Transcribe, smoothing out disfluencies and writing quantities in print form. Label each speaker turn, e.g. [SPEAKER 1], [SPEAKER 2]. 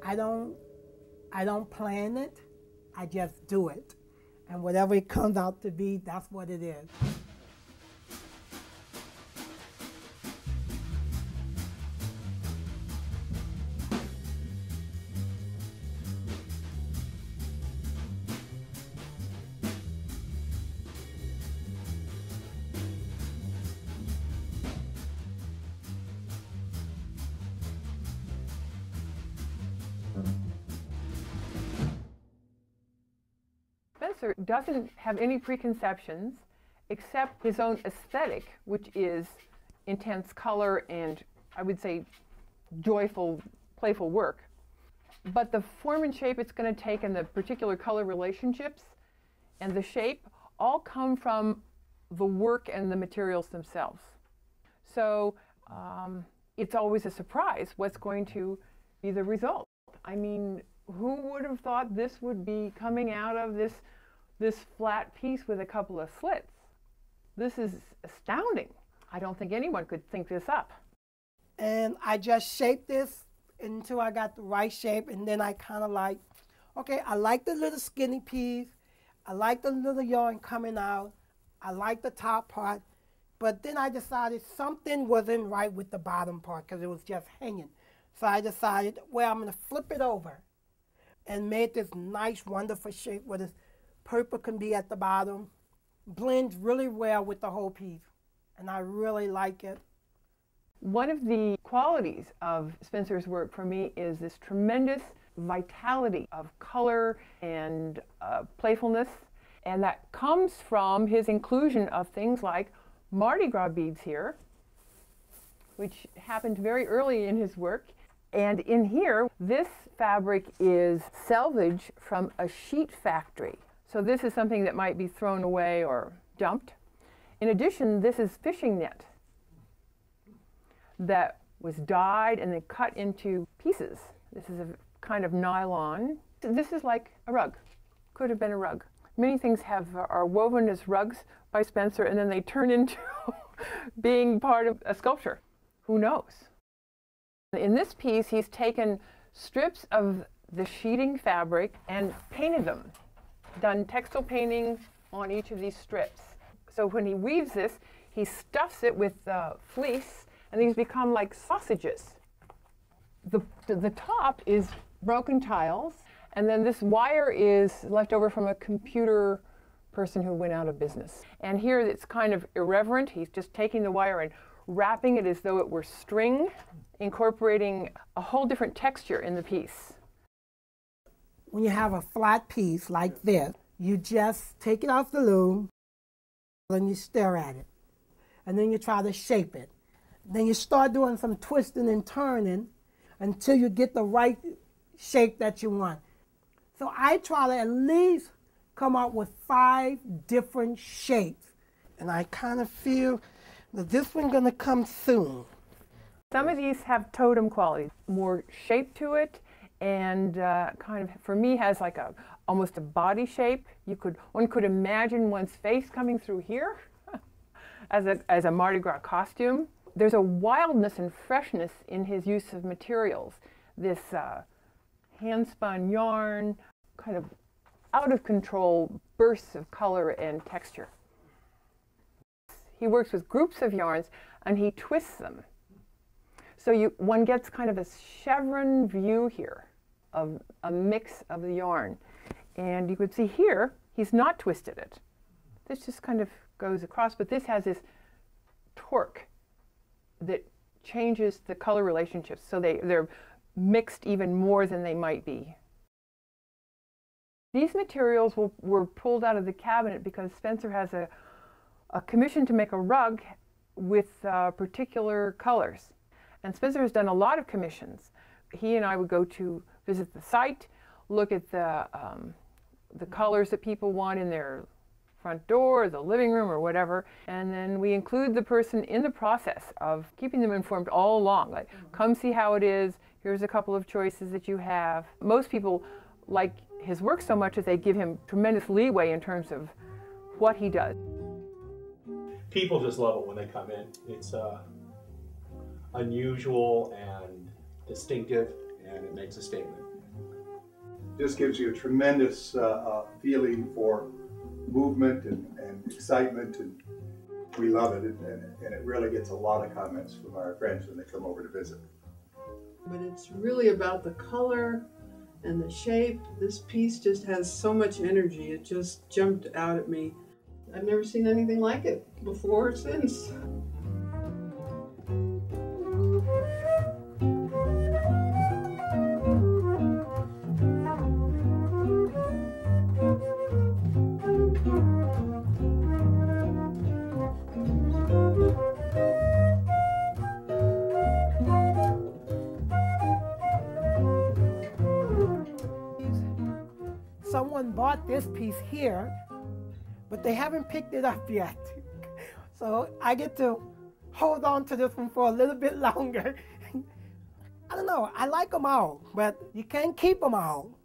[SPEAKER 1] I don't plan it, I just do it. And whatever it comes out to be, that's what it is.
[SPEAKER 2] Spencer doesn't have any preconceptions except his own aesthetic, which is intense color and, I would say, joyful, playful work. But the form and shape it's going to take and the particular color relationships and the shape all come from the work and the materials themselves. So it's always a surprise what's going to be the result. I mean, who would have thought this would be coming out of this flat piece with a couple of slits? This is astounding. I don't think anyone could think this up.
[SPEAKER 1] And I just shaped this until I got the right shape, and then I kind of like, okay, I like the little skinny piece, I like the little yarn coming out, I like the top part, but then I decided something wasn't right with the bottom part because it was just hanging. So I decided, well, I'm going to flip it over and made this nice, wonderful shape where this purple can be at the bottom. Blends really well with the whole piece, and I really like it.
[SPEAKER 2] One of the qualities of Spencer's work for me is this tremendous vitality of color and playfulness, and that comes from his inclusion of things like Mardi Gras beads here, which happened very early in his work. And in here, this fabric is salvage from a sheet factory. So this is something that might be thrown away or dumped. In addition, this is fishing net that was dyed and then cut into pieces. This is a kind of nylon. This is like a rug. Could have been a rug. Many things are woven as rugs by Spencer, and then they turn into being part of a sculpture. Who knows? In this piece, he's taken strips of the sheeting fabric and painted them, done textile painting on each of these strips. So when he weaves this, he stuffs it with fleece, and these become like sausages. The top is broken tiles, and then this wire is left over from a computer person who went out of business. And here it's kind of irreverent. He's just taking the wire and wrapping it as though it were string, incorporating a whole different texture in the piece.
[SPEAKER 1] When you have a flat piece like this, you just take it off the loom and you stare at it. And then you try to shape it. Then you start doing some twisting and turning until you get the right shape that you want. So I try to at least come up with 5 different shapes. And I kind of feel that this one's going to come soon.
[SPEAKER 2] Some of these have totem qualities, more shape to it, and kind of, for me, has like almost a body shape. One could imagine one's face coming through here as a Mardi Gras costume. There's a wildness and freshness in his use of materials. This hand-spun yarn, kind of out of control bursts of color and texture. He works with groups of yarns and he twists them. So one gets kind of a chevron view here of a mix of the yarn. And you could see here, he's not twisted it. This just kind of goes across, but this has this torque that changes the color relationships. So they're mixed even more than they might be. These materials were pulled out of the cabinet because Spencer has a commission to make a rug with particular colors. And Spencer has done a lot of commissions. He and I would go to visit the site, look at the colors that people want in their front door, or the living room, or whatever, and then we include the person in the process of keeping them informed all along. Like, come see how it is, here's a couple of choices that you have. Most people like his work so much that they give him tremendous leeway in terms of what he does.
[SPEAKER 3] People just love it when they come in. It's unusual and distinctive, and it makes a statement.
[SPEAKER 4] just gives you a tremendous feeling for movement and excitement, and we love it, and it really gets a lot of comments from our friends when they come over to visit.
[SPEAKER 5] But it's really about the color and the shape. This piece just has so much energy. It just jumped out at me. I've never seen anything like it before or since.
[SPEAKER 1] Someone bought this piece here, but they haven't picked it up yet. So I get to hold on to this one for a little bit longer. I don't know, I like them all, but you can't keep them all.